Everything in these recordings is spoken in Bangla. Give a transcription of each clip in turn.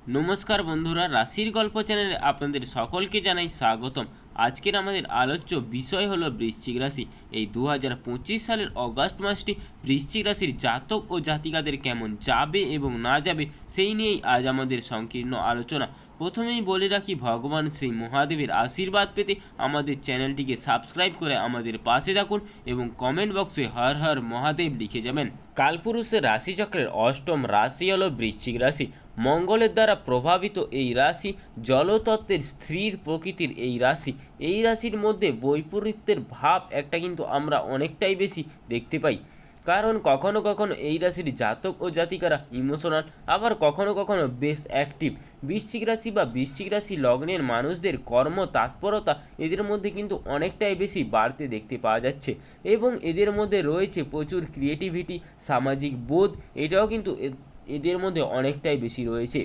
নমস্কার বন্ধুরা, রাশির গল্প চ্যানেলে আপনাদের সকলকে জানাই স্বাগতম। আজকের আমাদের আলোচ্য বিষয় হলো বৃশ্চিক রাশি। এই 2025 সালের অগাস্ট মাসটি বৃশ্চিক রাশির জাতক ও জাতিকাদের কেমন যাবে এবং না যাবে সেই নিয়েই আজ আমাদের সংকীর্ণ আলোচনা। প্রথমেই বলে রাখি, ভগবান শ্রী মহাদেবের আশীর্বাদ পেতে আমাদের চ্যানেলটিকে সাবস্ক্রাইব করে আমাদের পাশে থাকুন এবং কমেন্ট বক্সে হর হর মহাদেব লিখে যাবেন। কালপুরুষের রাশিচক্রের অষ্টম রাশি হলো বৃশ্চিক রাশি। মঙ্গলের দ্বারা প্রভাবিত এই রাশি, জলতত্ত্বের স্থির প্রকৃতির এই রাশি, এই রাশির মধ্যে বৈপরীত্যের ভাব একটা কিন্তু আমরা অনেকটাই বেশি দেখতে পাই। কারণ কখনো কখনো এই রাশির জাতক ও জাতিকারা ইমোশনাল, আবার কখনো কখনো বেশ অ্যাক্টিভ। বৃশ্চিক রাশি বা বৃশ্চিক রাশি লগ্নের মানুষদের কর্ম তৎপরতা এদের মধ্যে কিন্তু অনেকটাই বেশি বাড়তে দেখতে পাওয়া যাচ্ছে এবং এদের মধ্যে রয়েছে প্রচুর ক্রিয়েটিভিটি, সামাজিক বোধ, এটাও কিন্তু এদের মধ্যে অনেকটাই বেশি রয়েছে।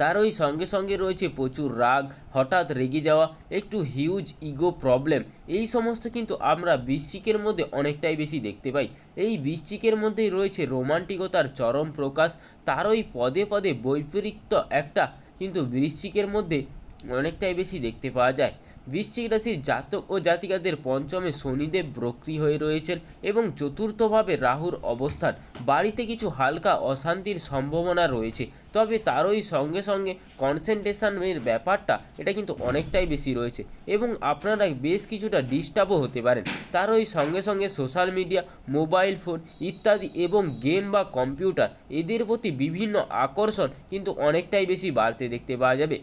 তারই সঙ্গে সঙ্গে রয়েছে প্রচুর রাগ, হঠাৎ রেগে যাওয়া, একটু হিউজ ইগো প্রবলেম, এই সমস্ত কিন্তু আমরা বৃশ্চিকের মধ্যে অনেকটাই বেশি দেখতে পাই। এই বৃশ্চিকের মধ্যেই রয়েছে রোমান্টিকতার চরম প্রকাশ, তারই পদে পদে বৈপরীত্য একটা কিন্তু বৃশ্চিকের মধ্যে অনেকটাই বেশি দেখতে পাওয়া যায়। বৃশ্চিক রাশির জাতক ও জাতিকাদের পঞ্চমে শনিদেব বক্রী হয়ে রয়েছেন এবং চতুর্থভাবে রাহুর অবস্থান। বাড়িতে কিছু হালকা অশান্তির সম্ভাবনা রয়েছে, তবে তারই সঙ্গে সঙ্গে কনসেন্ট্রেশনের ব্যাপারটা এটা কিন্তু অনেকটাই বেশি রয়েছে এবং আপনারা বেশ কিছুটা ডিস্টার্বও হতে পারেন। তারই সঙ্গে সঙ্গে সোশ্যাল মিডিয়া, মোবাইল ফোন ইত্যাদি এবং গেম বা কম্পিউটার এদের প্রতি বিভিন্ন আকর্ষণ কিন্তু অনেকটাই বেশি বাড়তে দেখতে পাওয়া যাবে।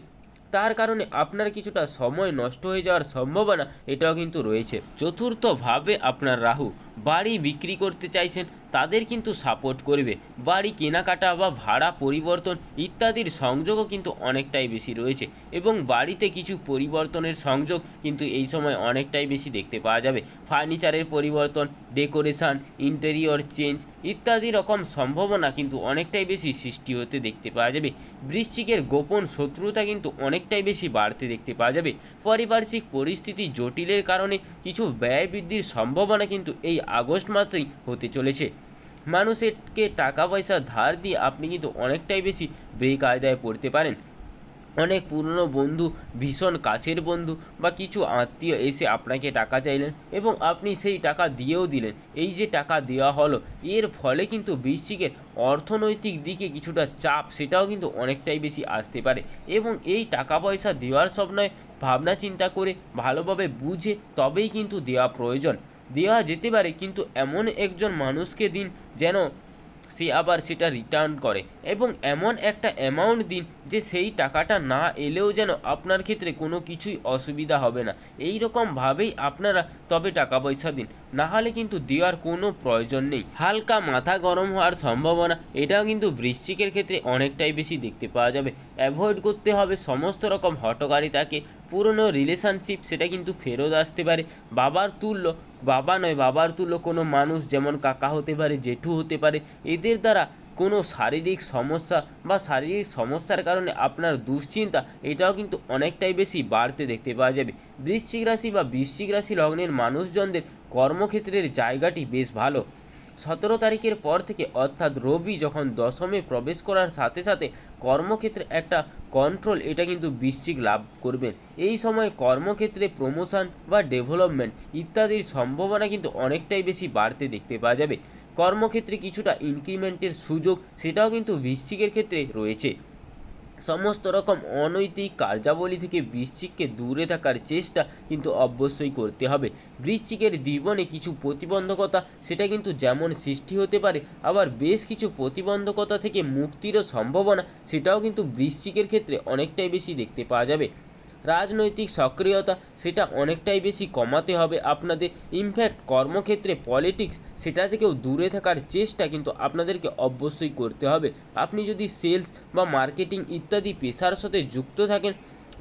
তার কারণে আপনার কিছুটা সময় নষ্ট হয়ে যাওয়ার সম্ভাবনা এটাও কিন্তু রয়েছে। চতুর্থভাবে আপনার রাহু, বাড়ি বিক্রি করতে চাইছেন তাদের কিন্তু সাপোর্ট করবে। বাড়ি কেনাকাটা বা ভাড়া পরিবর্তন ইত্যাদির সংযোগও কিন্তু অনেকটাই বেশি রয়েছে এবং বাড়িতে কিছু পরিবর্তনের সংযোগ কিন্তু এই সময় অনেকটাই বেশি দেখতে পাওয়া যাবে। ফার্নিচারের পরিবর্তন, ডেকোরেশন, ইন্টেরিয়র চেঞ্জ ইত্যাদি রকম সম্ভাবনা কিন্তু অনেকটাই বেশি সৃষ্টি হতে দেখতে পাওয়া যাবে। বৃশ্চিকের গোপন শত্রুতা কিন্তু অনেকটাই বেশি বাড়তে দেখতে পাওয়া যাবে। পারিপার্শ্বিক পরিস্থিতি জটিলের কারণে কিছু ব্যয় বৃদ্ধির সম্ভাবনা কিন্তু এই আগস্ট মাসেই হতে চলেছে। মানুষকে টাকা পয়সা ধার দিয়ে আপনি কিন্তু অনেকটাই বেশি বেকায়দায় পড়তে পারেন। অনেক পুরনো বন্ধু, ভীষণ কাছের বন্ধু বা কিছু আত্মীয় এসে আপনাকে টাকা চাইলেন এবং আপনি সেই টাকা দিয়েও দিলেন। এই যে টাকা দেওয়া হলো, এর ফলে কিন্তু বৃশ্চিকের অর্থনৈতিক দিকে কিছুটা চাপ সেটাও কিন্তু অনেকটাই বেশি আসতে পারে এবং এই টাকা পয়সা দেওয়ার সময় ভাবনা চিন্তা করে ভালোভাবে বুঝে তবেই কিন্তু দেওয়া প্রয়োজন। দেওয়া যেতে পারে, কিন্তু এমন একজন মানুষকে দিন যেন সে আবার সেটা রিটার্ন করে এবং এমন একটা অ্যামাউন্ট দিন যে সেই টাকাটা না এলেও যেন আপনার ক্ষেত্রে কোনো কিছুই অসুবিধা হবে না। এই রকমভাবেই আপনারা তবে টাকা পয়সা দিন, না হলে কিন্তু দেওয়ার কোনো প্রয়োজন নেই। হালকা মাথা গরম হওয়ার সম্ভাবনা এটাও কিন্তু বৃশ্চিকের ক্ষেত্রে অনেকটাই বেশি দেখতে পাওয়া যাবে। অ্যাভয়েড করতে হবে সমস্ত রকম হঠকারিতাকে। পুরনো রিলেশনশিপ সেটা কিন্তু ফেরত আসতে পারে। বাবার তুল্য, বাবা নয় বাবার তুল্য কোনো মানুষ, যেমন কাকা হতে পারে, জেঠু হতে পারে, এদের দ্বারা কোনো শারীরিক সমস্যা বা শারীরিক সমস্যার কারণে আপনার দুশ্চিন্তা এটাও কিন্তু অনেকটাই বেশি বাড়তে দেখতে পাওয়া যাবে। বৃশ্চিক রাশি বা বৃশ্চিক রাশি লগ্নের মানুষজনদের কর্মক্ষেত্রের জায়গাটি বেশ ভালো। 17 তারিখের পর থেকে, অর্থাৎ রবি যখন দশমে প্রবেশ করার সাথে সাথে কর্মক্ষেত্রে একটা কন্ট্রোল এটা কিন্তু বৃশ্চিক লাভ করবেন। এই সময় কর্মক্ষেত্রে প্রমোশন বা ডেভেলপমেন্ট ইত্যাদির সম্ভাবনা কিন্তু অনেকটাই বেশি বাড়তে দেখতে পাওয়া যাবে। কর্মক্ষেত্রে কিছুটা ইনক্রিমেন্টের সুযোগ সেটাও কিন্তু বৃশ্চিকের ক্ষেত্রে রয়েছে। সমস্ত রকম অনৈতিক কার্যাবলী থেকে বৃশ্চিককে দূরে থাকার চেষ্টা কিন্তু অবশ্যই করতে হবে। বৃশ্চিকের জীবনে কিছু প্রতিবন্ধকতা সেটা কিন্তু যেমন সৃষ্টি হতে পারে, আবার বেশ কিছু প্রতিবন্ধকতা থেকে মুক্তিরও সম্ভাবনা সেটাও কিন্তু বৃশ্চিকের ক্ষেত্রে অনেকটাই বেশি দেখতে পাওয়া যাবে। রাজনৈতিক সক্রিয়তা সেটা অনেকটাই বেশি কমাতে হবে আপনাদের। ইনফ্যাক্ট কর্মক্ষেত্রে পলিটিক্স সেটা থেকেও দূরে থাকার চেষ্টা কিন্তু আপনাদেরকে অবশ্যই করতে হবে। আপনি যদি সেলস বা মার্কেটিং ইত্যাদি পেশার সাথে যুক্ত থাকেন,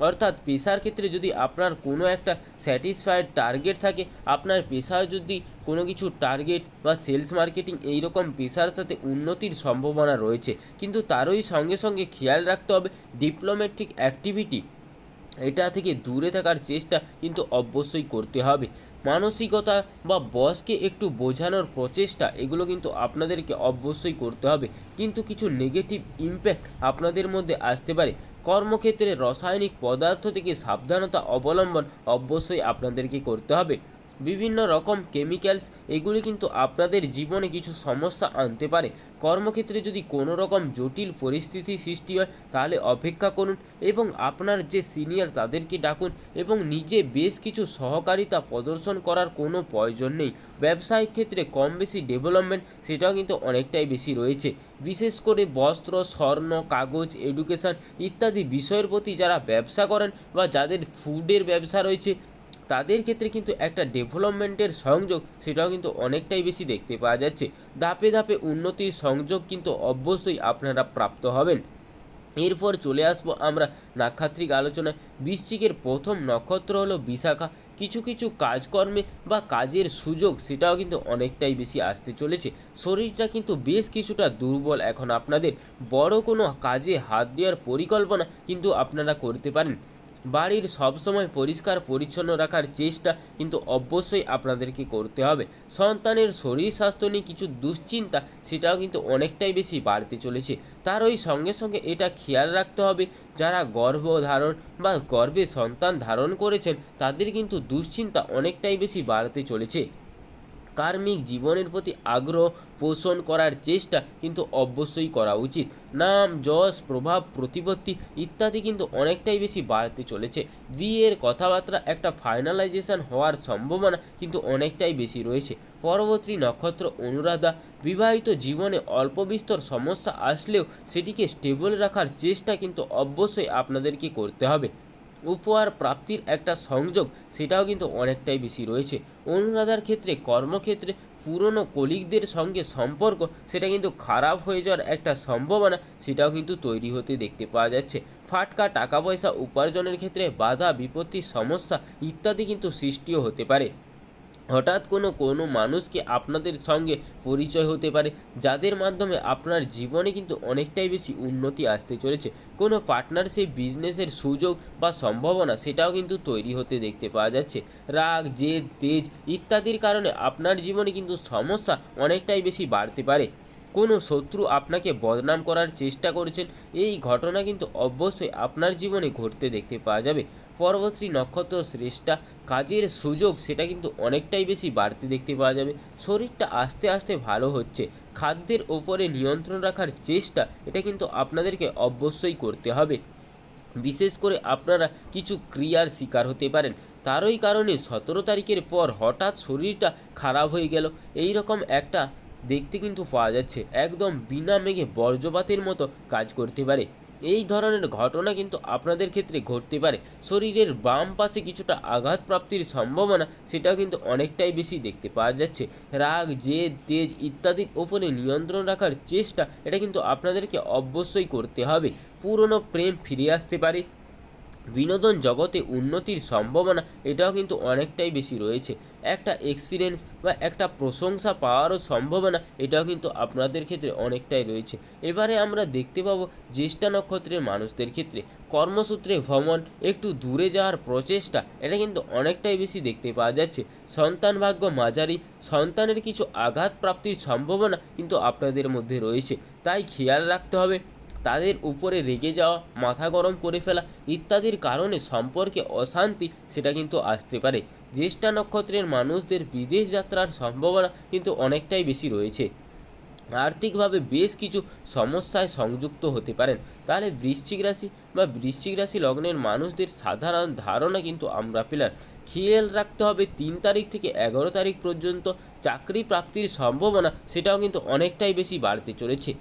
অর্থাৎ পেশার ক্ষেত্রে যদি আপনার কোনো একটা স্যাটিসফাইড টার্গেট থাকে, আপনার পেশার যদি কোনো কিছু টার্গেট বা সেলস মার্কেটিং এই রকম পেশার সাথে উন্নতির সম্ভাবনা রয়েছে, কিন্তু তারই সঙ্গে সঙ্গে খেয়াল রাখতে হবে ডিপ্লোম্যাটিক অ্যাক্টিভিটি এটা থেকে দূরে থাকার চেষ্টা কিন্তু অবশ্যই করতে হবে। মানসিকতা বা বসকে একটু বোঝানোর প্রচেষ্টা, এগুলো কিন্তু আপনাদেরকে অবশ্যই করতে হবে। কিন্তু কিছু নেগেটিভ ইমপ্যাক্ট আপনাদের মধ্যে আসতে পারে। কর্মক্ষেত্রে রাসায়নিক পদার্থ থেকে সাবধানতা অবলম্বন অবশ্যই আপনাদেরকে করতে হবে। বিভিন্ন রকম কেমিক্যালস, এগুলি কিন্তু আপনাদের জীবনে কিছু সমস্যা আনতে পারে। কর্মক্ষেত্রে যদি কোনো রকম জটিল পরিস্থিতি সৃষ্টি হয় তাহলে অপেক্ষা করুন এবং আপনার যে সিনিয়র তাদেরকে ডাকুন এবং নিজে বেশ কিছু সহকারিতা প্রদর্শন করার কোনো প্রয়োজন নেই। ব্যবসায়িক ক্ষেত্রে কম বেশি ডেভেলপমেন্ট সেটাও কিন্তু অনেকটাই বেশি রয়েছে। বিশেষ করে বস্ত্র, স্বর্ণ, কাগজ, এডুকেশন ইত্যাদি বিষয়ের প্রতি যারা ব্যবসা করেন বা যাদের ফুডের ব্যবসা রয়েছে তাদের ক্ষেত্রে কিন্তু একটা ডেভেলপমেন্টের সংযোগ সেটাও কিন্তু অনেকটাই বেশি দেখতে পাওয়া যাচ্ছে। ধাপে ধাপে উন্নতির সংযোগ কিন্তু অবশ্যই আপনারা প্রাপ্ত হবেন। এরপর চলে আসবো আমরা নাক্ষত্রিক আলোচনায়। বৃশ্চিকের প্রথম নক্ষত্র হলো বিশাখা। কিছু কিছু কাজকর্মে বা কাজের সুযোগ সেটাও কিন্তু অনেকটাই বেশি আসতে চলেছে। শরীরটা কিন্তু বেশ কিছুটা দুর্বল এখন আপনাদের। বড় কোনো কাজে হাত দেওয়ার পরিকল্পনা কিন্তু আপনারা করতে পারেন। বাড়ির সবসময় পরিষ্কার পরিচ্ছন্ন রাখার চেষ্টা কিন্তু অবশ্যই আপনাদেরকে করতে হবে। সন্তানের শরীর স্বাস্থ্য নিয়ে কিছু দুশ্চিন্তা সেটাও কিন্তু অনেকটাই বেশি বাড়তে চলেছে। তার ওই সঙ্গে সঙ্গে এটা খেয়াল রাখতে হবে যারা গর্ভধারণ বা গর্ভে সন্তান ধারণ করেছেন তাদের কিন্তু দুশ্চিন্তা অনেকটাই বেশি বাড়তে চলেছে। কার্মিক জীবনের প্রতি আগ্রহ পোষণ করার চেষ্টা কিন্তু অবশ্যই করা উচিত। নাম, যশ, প্রভাব, প্রতিপত্তি ইত্যাদি কিন্তু অনেকটাই বেশি বাড়তে চলেছে। বিয়ের কথাবার্তা একটা ফাইনালাইজেশন হওয়ার সম্ভাবনা কিন্তু অনেকটাই বেশি রয়েছে। পরবর্তী নক্ষত্র অনুরাধা। বিবাহিত জীবনে অল্প বিস্তর সমস্যা আসলেও সেটিকে স্টেবল রাখার চেষ্টা কিন্তু অবশ্যই আপনাদেরকে করতে হবে। উপহার প্রাপ্তির একটা সংযোগ সেটাও কিন্তু অনেকটাই বেশি রয়েছে। অনুরাধার ক্ষেত্রে কর্মক্ষেত্রে পুরনো কলিগদের সঙ্গে সম্পর্ক সেটা কিন্তু খারাপ হয়ে যাওয়ার একটা সম্ভাবনা সেটাও কিন্তু তৈরি হতে দেখতে পাওয়া যাচ্ছে। ফাটকা টাকা পয়সা উপার্জনের ক্ষেত্রে বাধা বিপত্তি সমস্যা ইত্যাদি কিন্তু সৃষ্টিও হতে পারে। হঠাৎ কোনো মানুষকে আপনাদের সঙ্গে পরিচয় হতে পারে যাদের মাধ্যমে আপনার জীবনে কিন্তু অনেকটাই বেশি উন্নতি আসতে চলেছে। কোনো পার্টনারশিপ বিজনেসের সুযোগ বা সম্ভাবনা সেটাও কিন্তু তৈরি হতে দেখতে পাওয়া যাচ্ছে। রাগ, জেদ, তেজ ইত্যাদির কারণে আপনার জীবনে কিন্তু সমস্যা অনেকটাই বেশি বাড়তে পারে। কোনো শত্রু আপনাকে বদনাম করার চেষ্টা করেছেন, এই ঘটনা কিন্তু অবশ্যই আপনার জীবনে ঘটতে দেখতে পাওয়া যাবে। পরবর্তী নক্ষত্র শ্রেষ্ঠা। কাজের সুযোগ সেটা কিন্তু অনেকটাই বেশি বাড়তে দেখতে পাওয়া যাবে। শরীরটা আস্তে আস্তে ভালো হচ্ছে। খাদ্যের ওপরে নিয়ন্ত্রণ রাখার চেষ্টা এটা কিন্তু আপনাদেরকে অবশ্যই করতে হবে। বিশেষ করে আপনারা কিছু ক্রিয়ার শিকার হতে পারেন। তারই কারণে 17 তারিখের পর হঠাৎ শরীরটা খারাপ হয়ে গেল, এই রকম একটা দেখতে কিন্তু পাওয়া যাচ্ছে। একদম বিনা মেঘে বজ্রপাতের মতো কাজ করতে পারে। এই ধরনের ঘটনা কিন্তু আপনাদের ক্ষেত্রে ঘটতে পারে। শরীরের বাম পাশে কিছুটা আঘাত প্রাপ্তির সম্ভাবনা সেটাও কিন্তু অনেকটাই বেশি দেখতে পাওয়া যাচ্ছে। রাগ, জেদ, তেজ ইত্যাদির ওপরে নিয়ন্ত্রণ রাখার চেষ্টা এটা কিন্তু আপনাদেরকে অবশ্যই করতে হবে। পুরনো প্রেম ফিরে আসতে পারে। বিনোদন জগতে উন্নতির সম্ভাবনা এটাও কিন্তু অনেকটাই বেশি রয়েছে। একটা এক্সপিরিয়েন্স বা একটা প্রশংসা পাওয়ারও সম্ভাবনা এটাও কিন্তু আপনাদের ক্ষেত্রে অনেকটাই রয়েছে। এবারে আমরা দেখতে পাবো জ্যেষ্ঠা নক্ষত্রের মানুষদের ক্ষেত্রে কর্মসূত্রে ভ্রমণ, একটু দূরে যাওয়ার প্রচেষ্টা এটা কিন্তু অনেকটাই বেশি দেখতে পাওয়া যাচ্ছে। সন্তান ভাগ্য মাঝারি, সন্তানের কিছু আঘাত প্রাপ্তির সম্ভাবনা কিন্তু আপনাদের মধ্যে রয়েছে, তাই খেয়াল রাখতে হবে। তাদের উপরে রেগে যাওয়া, মাথা গরম করে ফেলা ইত্যাদির কারণে সম্পর্কে অশান্তি সেটা কিন্তু আসতে পারে। জ্যেষ্ঠা নক্ষত্রের মানুষদের বিদেশ যাত্রার সম্ভাবনা কিন্তু অনেকটাই বেশি রয়েছে। আর্থিকভাবে বেশ কিছু সমস্যায় সংযুক্ত হতে পারেন। তাহলে বৃশ্চিক রাশি বা বৃশ্চিক রাশি লগ্নের মানুষদের সাধারণ ধারণা কিন্তু আমরা পেলাম। খেয়াল রাখতে হবে 3 তারিখ থেকে 11 তারিখ পর্যন্ত চাকরি প্রাপ্তির সম্ভাবনা সেটাও কিন্তু অনেকটাই বেশি বাড়তে চলেছে।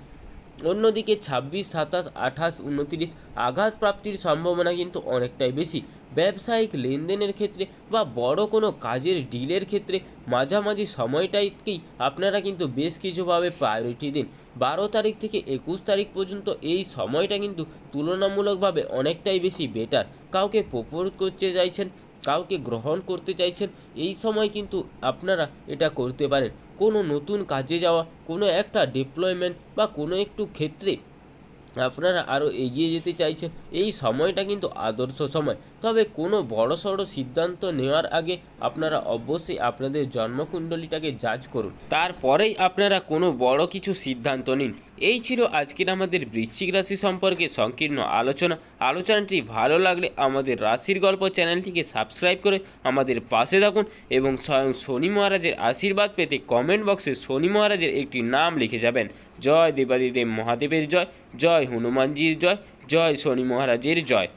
অন্যদিকে 26, 27, 28, 29 আঘাত প্রাপ্তির সম্ভাবনা কিন্তু অনেকটাই বেশি। ব্যবসায়িক লেনদেনের ক্ষেত্রে বা বড় কোনো কাজের ডিলের ক্ষেত্রে মাঝামাঝি সময়টাকেই আপনারা কিন্তু বেশ কিছুভাবে প্রায়োরিটি দিন। 12 তারিখ থেকে 21 তারিখ পর্যন্ত এই সময়টা কিন্তু তুলনামূলকভাবে অনেকটাই বেশি বেটার। কাউকে প্রপোজ করতে চাইছেন, কাউকে গ্রহণ করতে চাইছেন, এই সময় কিন্তু আপনারা এটা করতে পারেন। কোনো নতুন কাজে যাওয়া, কোনো একটা ডিপ্লয়মেন্ট বা কোনো একটু ক্ষেত্রে আপনারা আরও এগিয়ে যেতে চাইছেন, এই সময়টা কিন্তু আদর্শ সময়। তবে কোনো বড়সড় সিদ্ধান্ত নেওয়ার আগে আপনারা অবশ্যই আপনাদের জন্মকুণ্ডলীটাকে যাচ করুন, তারপরেই আপনারা কোনো বড় কিছু সিদ্ধান্ত নিন। এই ছিল আজকের আমাদের বৃশ্চিক রাশি সম্পর্কে সংকীর্ণ আলোচনাটি ভালো লাগলে আমাদের রাশির গল্প চ্যানেলটিকে সাবস্ক্রাইব করে আমাদের পাশে থাকুন এবং স্বয়ং শনি মহারাজের আশীর্বাদ পেতে কমেন্ট বক্সে শনি মহারাজের একটি নাম লিখে যাবেন। জয় দেবাদিদেব মহাদেবের জয়, জয় হনুমানজির জয়, জয় শনি মহারাজের জয়।